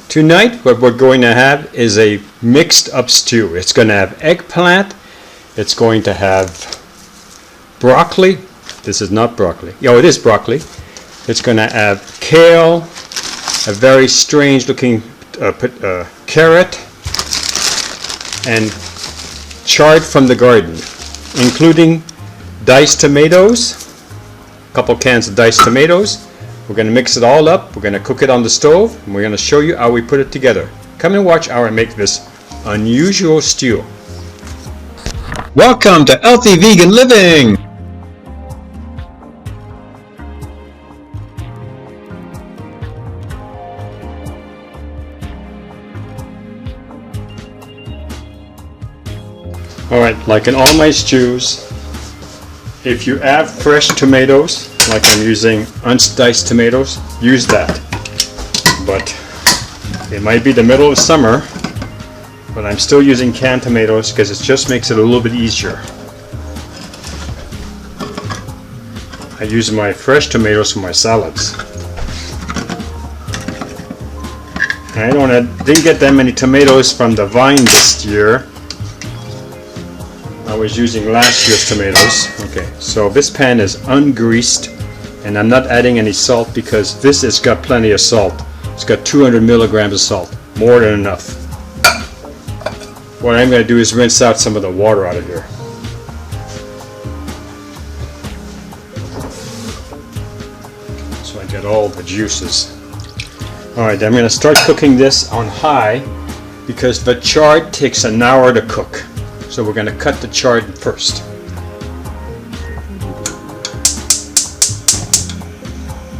Tonight what we're going to have is a mixed up stew. It's going to have eggplant, it's going to have broccoli. This is not broccoli. Oh, it is broccoli. It's going to have kale, a very strange looking carrot, and chard from the garden, including diced tomatoes, a couple cans of diced tomatoes. We're going to mix it all up, we're going to cook it on the stove, and we're going to show you how we put it together. Come and watch how I make this unusual stew. Welcome to Healthy Vegan Living! Alright, like in all my stews, if you have fresh tomatoes, like I'm using undiced tomatoes, use that. But it might be the middle of summer, but I'm still using canned tomatoes because it just makes it a little bit easier. I use my fresh tomatoes for my salads. I didn't get that many tomatoes from the vine this year. I was using last year's tomatoes. Okay, so this pan is ungreased, and I'm not adding any salt because this has got plenty of salt. It's got 200 milligrams of salt, more than enough. What I'm going to do is rinse out some of the water out of here. So I get all the juices. Alright, I'm going to start cooking this on high because the chard takes an hour to cook. So we're going to cut the chard first.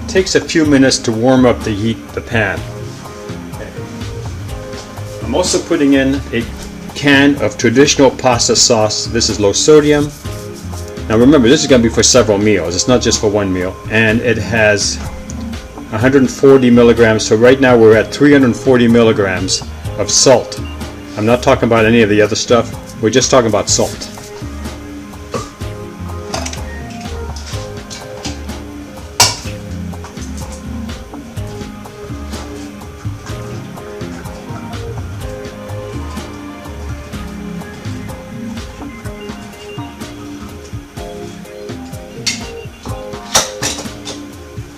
It takes a few minutes to warm up the heat, the pan. Okay. I'm also putting in a can of traditional pasta sauce. This is low sodium. Now remember, this is going to be for several meals. It's not just for one meal. And it has 140 milligrams. So right now we're at 340 milligrams of salt. I'm not talking about any of the other stuff. We're just talking about salt.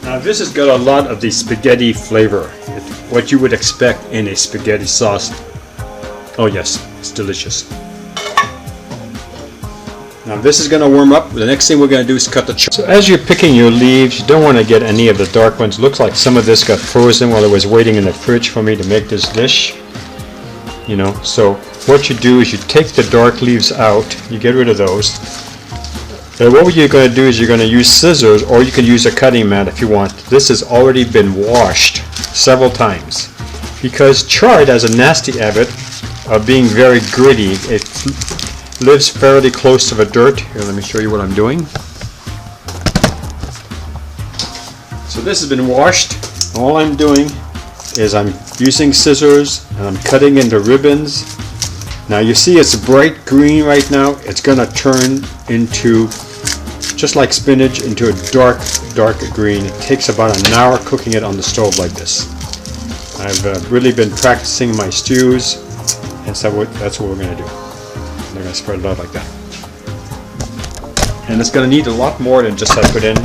Now this has got a lot of the spaghetti flavor, what you would expect in a spaghetti sauce. Oh yes, it's delicious. Now this is going to warm up. The next thing we're going to do is cut the chard. So as you're picking your leaves, you don't want to get any of the dark ones. Looks like some of this got frozen while it was waiting in the fridge for me to make this dish. You know, so what you do is you take the dark leaves out, you get rid of those. And what you're going to do is you're going to use scissors, or you can use a cutting mat if you want. This has already been washed several times because chard has a nasty habit of being very gritty. It lives fairly close to the dirt. Here, let me show you what I'm doing. So this has been washed. All I'm doing is I'm using scissors and I'm cutting into ribbons. Now you see it's bright green right now. It's going to turn into, just like spinach, into a dark green. It takes about an hour cooking it on the stove like this. I've really been practicing my stews, and so that's what we're going to do. They're going to spread it out like that. And it's going to need a lot more than just I put in.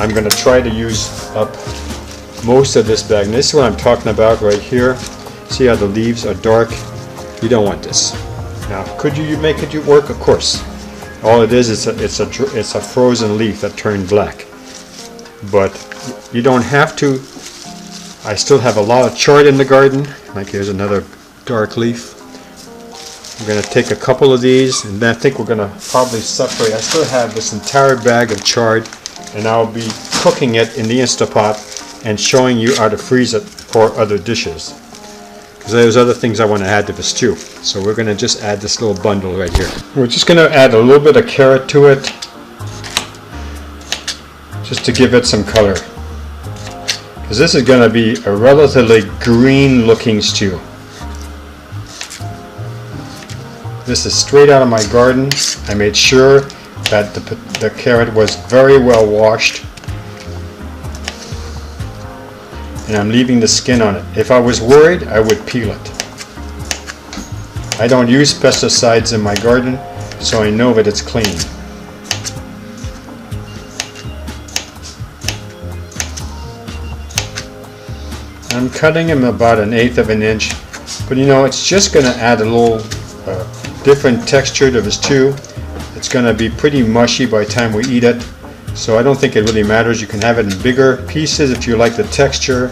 I'm going to try to use up most of this bag. And this is what I'm talking about right here. See how the leaves are dark? You don't want this. Now, could you make it work? Of course. All it is it's a frozen leaf that turned black. But you don't have to. I still have a lot of chard in the garden. Like here's another dark leaf. We're going to take a couple of these, and then I think we're going to probably separate. I still have this entire bag of chard, and I'll be cooking it in the Instapot and showing you how to freeze it for other dishes. Because there's other things I want to add to the stew. So we're going to just add this little bundle right here. We're just going to add a little bit of carrot to it, just to give it some color. Because this is going to be a relatively green looking stew. This is straight out of my garden. I made sure that the carrot was very well washed. and I'm leaving the skin on it. If I was worried, I would peel it. I don't use pesticides in my garden, so I know that it's clean. I'm cutting them about 1/8 of an inch, but you know, it's just going to add a little different texture to the stew. It's going to be pretty mushy by the time we eat it, so I don't think it really matters. You can have it in bigger pieces if you like the texture.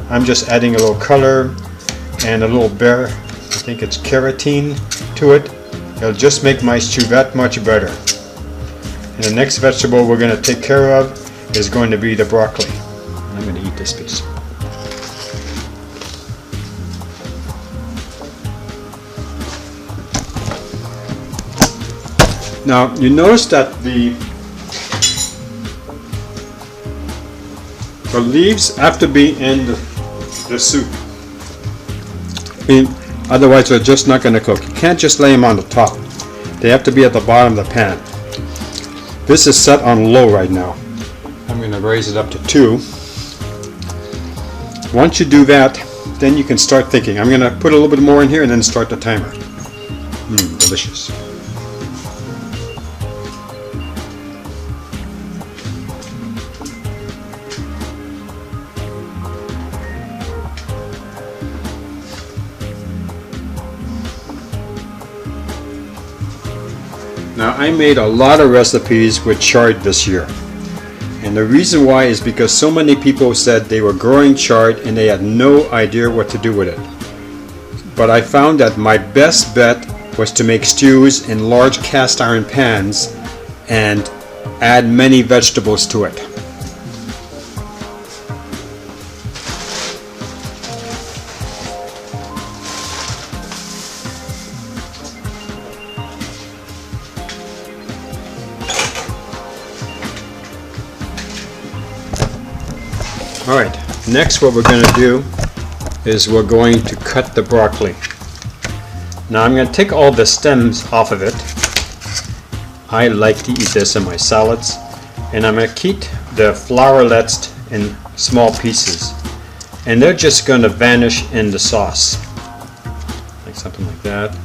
I'm just adding a little color and a little I think it's carotene to it. It'll just make my stew that much better. And the next vegetable we're going to take care of is going to be the broccoli. I'm going to eat this piece. Now you notice that the leaves have to be in the soup. Otherwise they're just not going to cook. You can't just lay them on the top. They have to be at the bottom of the pan. This is set on low right now. I'm going to raise it up to 2. Once you do that, then you can start thinking. I'm going to put a little bit more in here and then start the timer. Delicious. Now I made a lot of recipes with chard this year, and the reason why is because so many people said they were growing chard and they had no idea what to do with it. But I found that my best bet was to make stews in large cast iron pans and add many vegetables to it. Alright, next what we're going to do is we're going to cut the broccoli. Now I'm going to take all the stems off of it. I like to eat this in my salads. And I'm going to keep the flowerlets in small pieces. And they're just going to vanish in the sauce. Like something like that.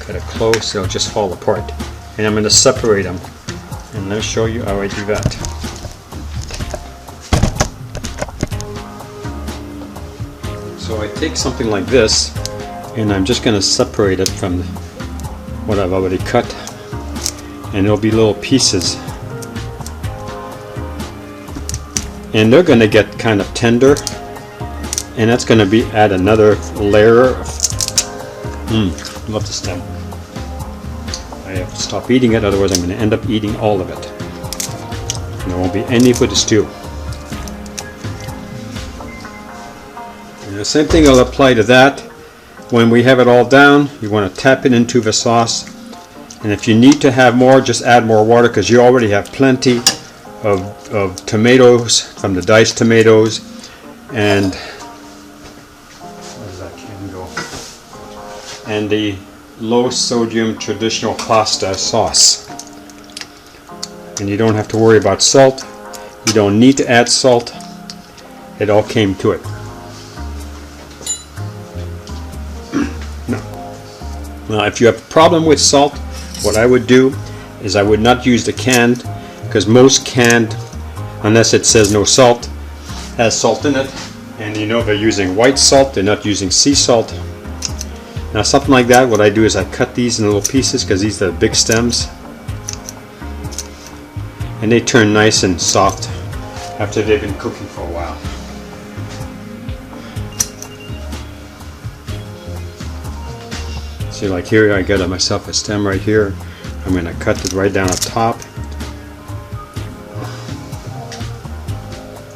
Cut it close, they'll just fall apart. And I'm going to separate them. And let me show you how I do that. So I take something like this and I'm just going to separate it from what I've already cut, and it'll be little pieces, and they're going to get kind of tender, and that's going to be add another layer of love the stem. I have to stop eating it, otherwise I'm going to end up eating all of it and there won't be any for the stew. The same thing will apply to that. When we have it all down, you want to tap it into the sauce, and if you need to have more, just add more water, because you already have plenty of tomatoes from the diced tomatoes, and where does that can go? And the low sodium traditional pasta sauce. And you don't have to worry about salt. You don't need to add salt. It all came to it. Now, if you have a problem with salt, what I would do is I would not use the canned, because most canned, unless it says no salt, has salt in it, and you know they're using white salt, they're not using sea salt. Now something like that, what I do is I cut these in little pieces, because these are the big stems, and they turn nice and soft after they've been cooking for a while. See, like here I got myself a stem right here. I'm going to cut it right down the top.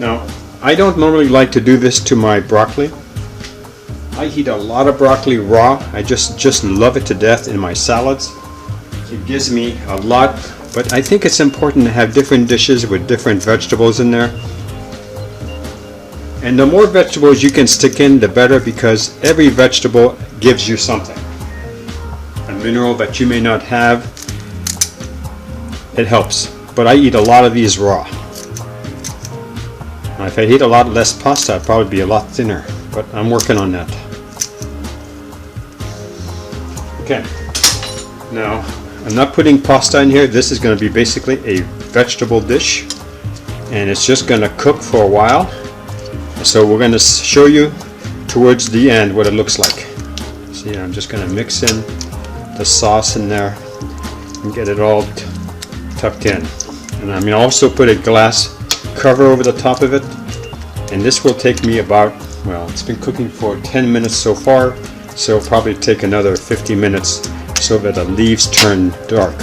Now, I don't normally like to do this to my broccoli. I eat a lot of broccoli raw. I just love it to death in my salads. It gives me a lot, but I think it's important to have different dishes with different vegetables in there. And the more vegetables you can stick in, the better, because every vegetable gives you something. A mineral that you may not have, it helps. But I eat a lot of these raw. If I eat a lot less pasta, I'd probably be a lot thinner, but I'm working on that. Okay, now I'm not putting pasta in here. This is going to be basically a vegetable dish, and it's just going to cook for a while. So we're going to show you towards the end what it looks like. See, I'm just going to mix in the sauce in there and get it all tucked in. And I'm going to also put a glass cover over the top of it, and this will take me about, well, it's been cooking for 10 minutes so far, so it'll probably take another 50 minutes so that the leaves turn dark.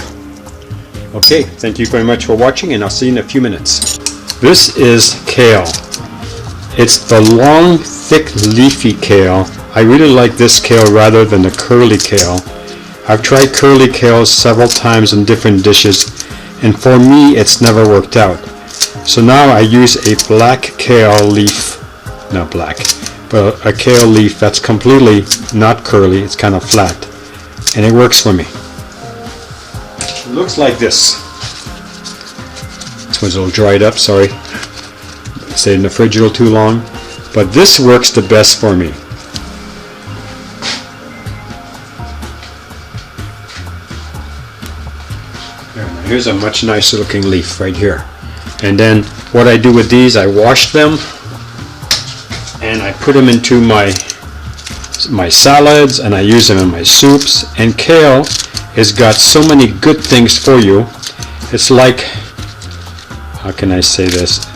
Okay, thank you very much for watching, and I'll see you in a few minutes. This is kale. It's the long, thick, leafy kale. I really like this kale rather than the curly kale. I've tried curly kale several times in different dishes, and for me it's never worked out. So now I use a black kale leaf, not black, but a kale leaf that's completely not curly, it's kind of flat, and it works for me. It looks like this. This one's a little dried up, sorry. Stayed in the fridge a little too long, but this works the best for me. Here's a much nicer looking leaf right here. And then what I do with these, I wash them and I put them into my salads, and I use them in my soups. And kale has got so many good things for you. It's like, how can I say this?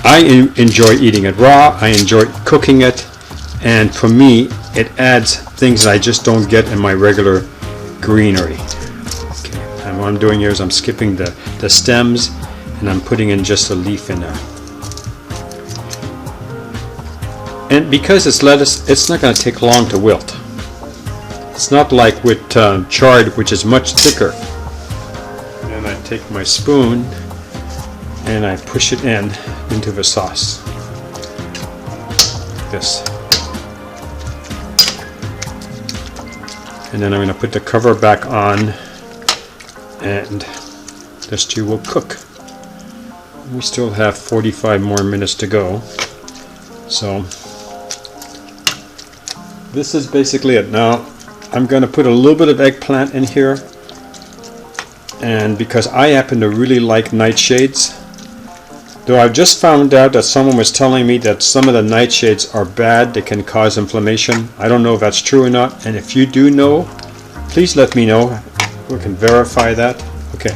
I enjoy eating it raw, I enjoy cooking it, and for me it adds things that I just don't get in my regular greenery. And what I'm doing here is I'm skipping the stems, and I'm putting in just a leaf in there. And because it's lettuce, it's not going to take long to wilt. It's not like with chard, which is much thicker. And I take my spoon and I push it into the sauce. Like this. And then I'm going to put the cover back on, and the stew will cook. We still have 45 more minutes to go. So this is basically it. Now I'm going to put a little bit of eggplant in here, and because I happen to really like nightshades, though I've just found out that someone was telling me that some of the nightshades are bad, they can cause inflammation. I don't know if that's true or not, and if you do know, please let me know. We can verify that. Okay.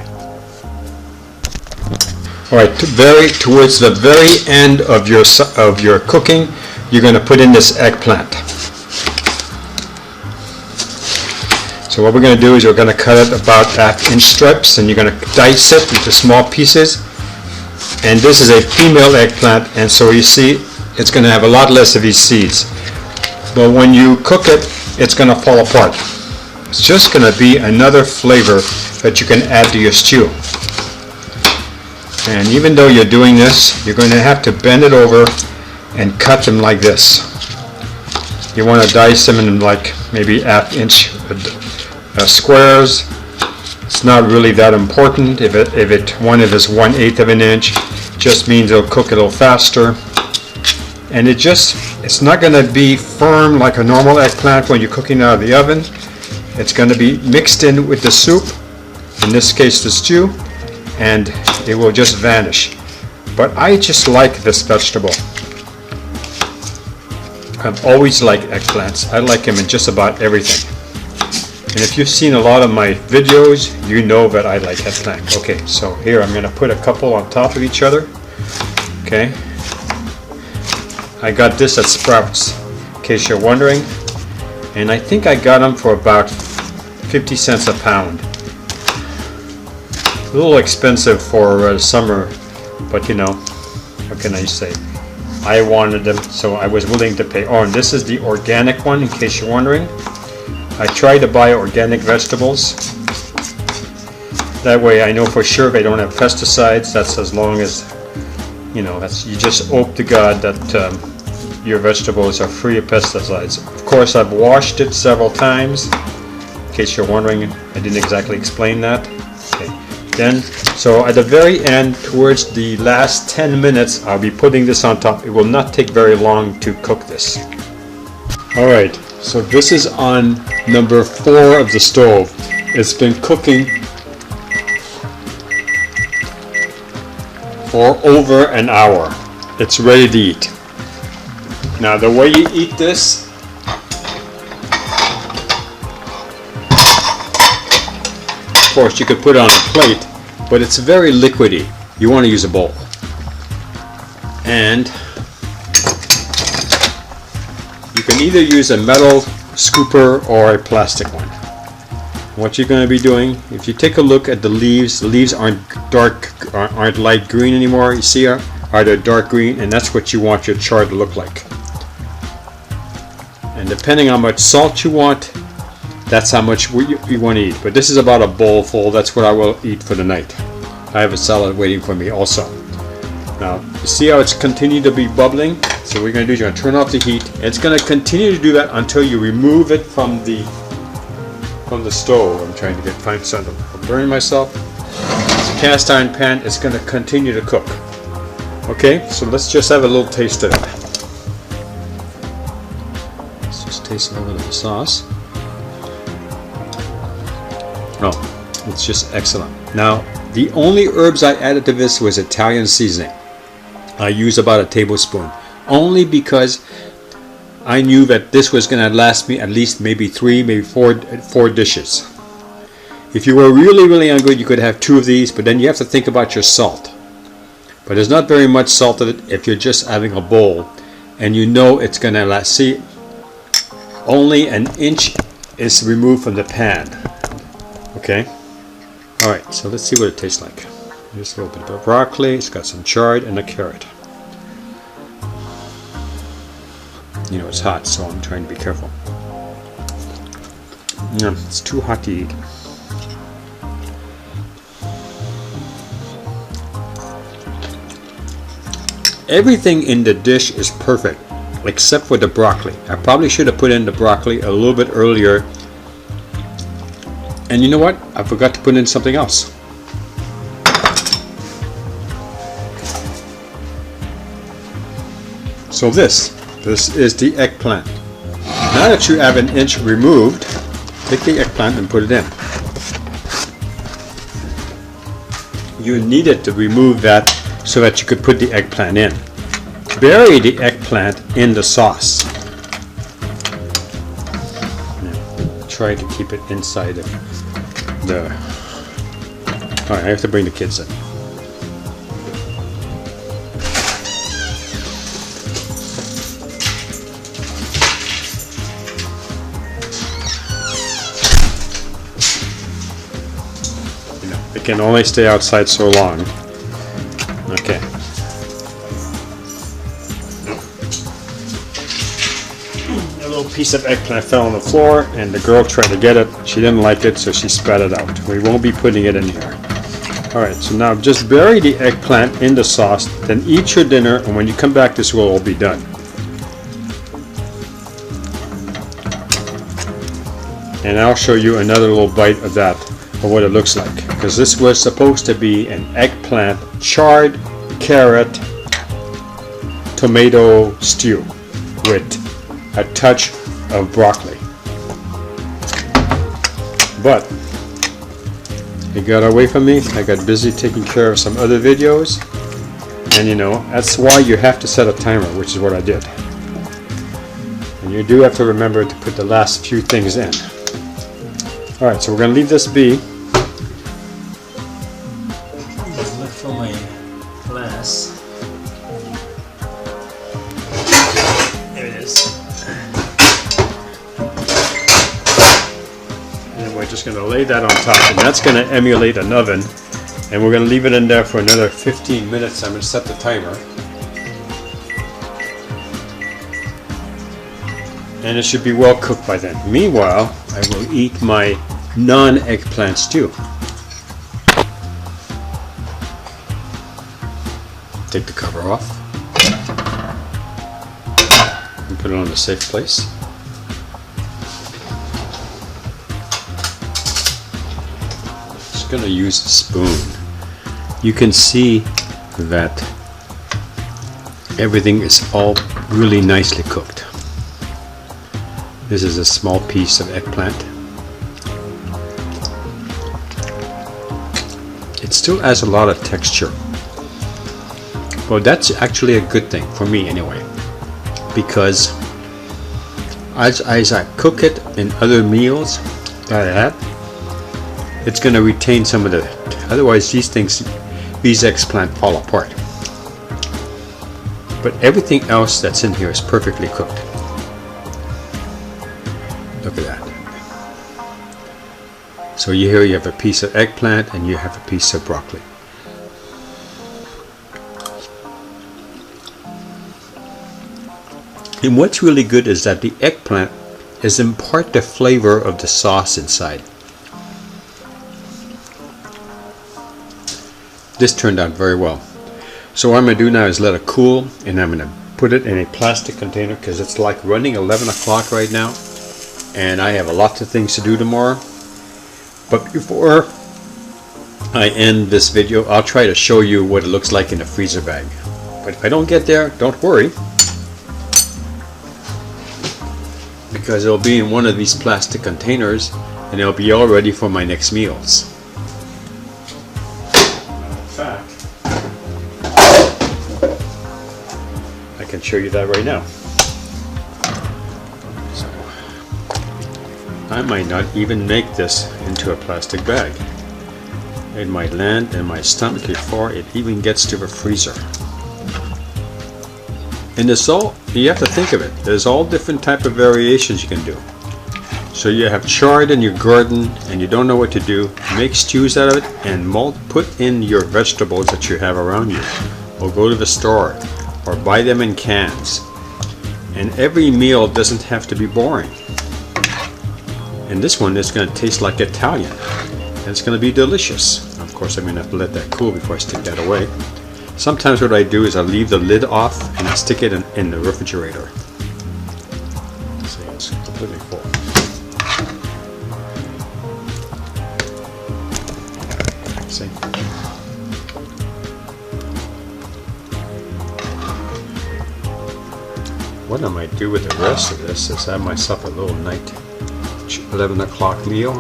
All right. Towards the very end of your cooking, you're going to put in this eggplant. So what we're going to do is we're going to cut it about 1/2 strips, and you're going to dice it into small pieces. And this is a female eggplant, and so you see, it's going to have a lot less of these seeds. But when you cook it, it's going to fall apart. It's just going to be another flavor that you can add to your stew. And even though you're doing this, you're going to have to bend it over and cut them like this. You want to dice them in like maybe 1/2 inch squares. It's not really that important. If one of it is 1/8 of an inch, just means it'll cook a little faster. And it's not going to be firm like a normal eggplant when you're cooking out of the oven. It's going to be mixed in with the soup, in this case the stew, and it will just vanish. But I just like this vegetable. I've always liked eggplants. I like them in just about everything. And if you've seen a lot of my videos, you know that I like eggplant. Okay, so here I'm going to put a couple on top of each other. Okay. I got this at Sprouts, in case you're wondering. And I think I got them for about 50 cents a pound. A little expensive for summer, but you know, what can I say? I wanted them, so I was willing to pay. Oh, and this is the organic one, in case you're wondering. I try to buy organic vegetables. That way I know for sure they don't have pesticides. That's as long as, you know, you just hope to God that your vegetables are free of pesticides. Of course, I've washed it several times. In case you're wondering, I didn't exactly explain that. Okay. Then, so at the very end, towards the last 10 minutes, I'll be putting this on top. It will not take very long to cook this. Alright, so this is on number 4 of the stove. It's been cooking for over an hour. It's ready to eat. Now the way you eat this, of course you could put it on a plate, but it's very liquidy. You want to use a bowl. And you can either use a metal scooper or a plastic one. What you're going to be doing, if you take a look at the leaves aren't light green anymore. You see, are they dark green? And that's what you want your chard to look like. And depending on how much salt you want, that's how much you want to eat. But this is about a bowl full. That's what I will eat for the night. I have a salad waiting for me also. Now, you see how it's continued to be bubbling? So what we're going to do is you're going to turn off the heat. It's going to continue to do that until you remove it from the stove. I'm trying to find something. I'm burning myself. It's a cast iron pan. It's going to continue to cook. Okay, so let's just have a little taste of it. Let's just taste a little bit of the sauce. Oh, it's just excellent. Now, the only herbs I added to this was Italian seasoning. I used about a tablespoon, only because I knew that this was going to last me at least maybe 3, maybe 4 dishes. If you were really hungry, you could have 2 of these, but then you have to think about your salt. But there's not very much salt in it if you're just having a bowl, and you know it's going to last. See, only an inch is removed from the pan. Okay? Alright, so let's see what it tastes like. Just a little bit of broccoli, it's got some chard and a carrot. You know, it's hot, so I'm trying to be careful. Yeah, it's too hot to eat. Everything in the dish is perfect, except for the broccoli. I probably should have put in the broccoli a little bit earlier. And you know what? I forgot to put in something else. So this is the eggplant. Now that you have an inch removed, take the eggplant and put it in. You needed to remove that so that you could put the eggplant in. Bury the eggplant in the sauce. Now, try to keep it inside of the... Alright, I have to bring the kids in. It can only stay outside so long. Okay. A little piece of eggplant fell on the floor and the girl tried to get it. She didn't like it, so she spat it out. We won't be putting it in here. Alright, so now just bury the eggplant in the sauce, then eat your dinner, and when you come back this will all be done. And I'll show you another little bite of that, of what it looks like. Because this was supposed to be an eggplant, chard, carrot, tomato stew with a touch of broccoli. But it got away from me. I got busy taking care of some other videos, and you know, that's why you have to set a timer, which is what I did. And you do have to remember to put the last few things in. Alright, so we're going to leave this be. For my glass. There it is. And we're just going to lay that on top, and that's going to emulate an oven, and we're going to leave it in there for another 15 minutes. I'm going to set the timer, and it should be well cooked by then. Meanwhile, I will eat my non-eggplant stew. Take the cover off and put it on a safe place. Just going to use a spoon. You can see that everything is all really nicely cooked. This is a small piece of eggplant. It still has a lot of texture. Well, that's actually a good thing for me anyway, because as I cook it in other meals that I have, it's going to retain some of the, otherwise these eggplant fall apart. But everything else that's in here is perfectly cooked. Look at that. So here you have a piece of eggplant and you have a piece of broccoli. And what's really good is that the eggplant is in part the flavor of the sauce inside. This turned out very well. So what I'm going to do now is let it cool, and I'm going to put it in a plastic container because it's like running 11 o'clock right now and I have a lot of things to do tomorrow. But before I end this video, I'll try to show you what it looks like in a freezer bag. But if I don't get there, don't worry, because it'll be in one of these plastic containers and it'll be all ready for my next meals. In fact, I can show you that right now. So I might not even make this into a plastic bag. It might land in my stomach before it even gets to the freezer. And it's all, you have to think of it, there's all different type of variations you can do. So you have chard in your garden and you don't know what to do, make stews out of it and put in your vegetables that you have around you, or go to the store or buy them in cans. And every meal doesn't have to be boring. And this one is going to taste like Italian and it's going to be delicious. Of course I'm going to have to let that cool before I stick that away. Sometimes what I do is I leave the lid off and I stick it in the refrigerator. See, it's completely full. See? What I might do with the rest of this is have myself a little night 11 o'clock meal.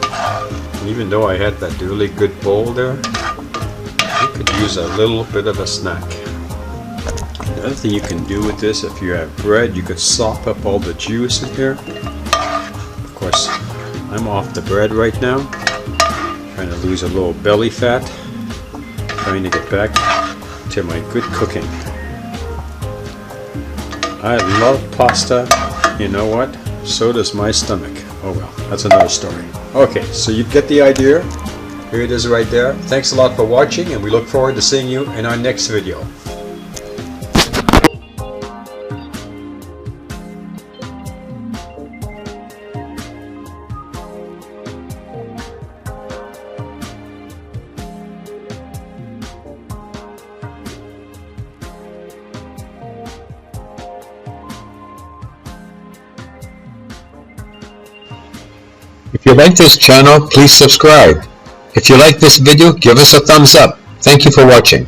And even though I had that really good bowl there, you could use a little bit of a snack. Another thing you can do with this, if you have bread, you could sop up all the juice in here. Of course, I'm off the bread right now, trying to lose a little belly fat, trying to get back to my good cooking. I love pasta, you know what? So does my stomach. Oh well, that's another story. Okay, so you get the idea. Here it is right there. Thanks a lot for watching and we look forward to seeing you in our next video. If you like this channel, please subscribe. If you like this video, give us a thumbs up. Thank you for watching.